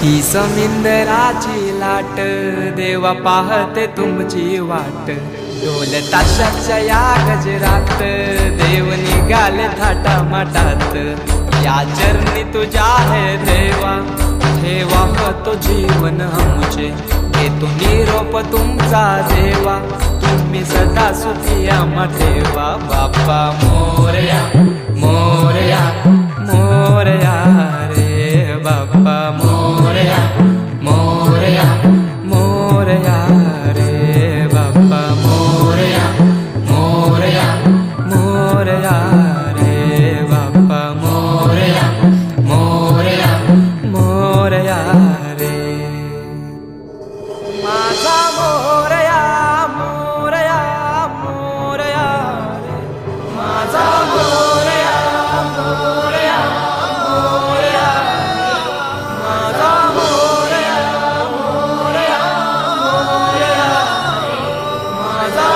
ही समिंदराची लाट देवा पाहते तुमची वाट ढोल ताशाच्या या गजरात देव निघाले थाटामाटात या चरणी तुझ्या है देवा ठेवा तो जीवन आमचे घेतो निरोप तुमचा देवा तुम्ही सदा सुखी आम्हा ठेवा बाप्पा मोरया मोरया मोरया रे बाप्पा मोरया मोरया मोरया रे बाप्पा मोरया मोरया मोरया रे बाप्पा मोरया मोरया मोरया रे माझा मोरया मोरया मोरया रे माझा मोरया मोरया मोरया माझा मोरया मोरया मोरया माझा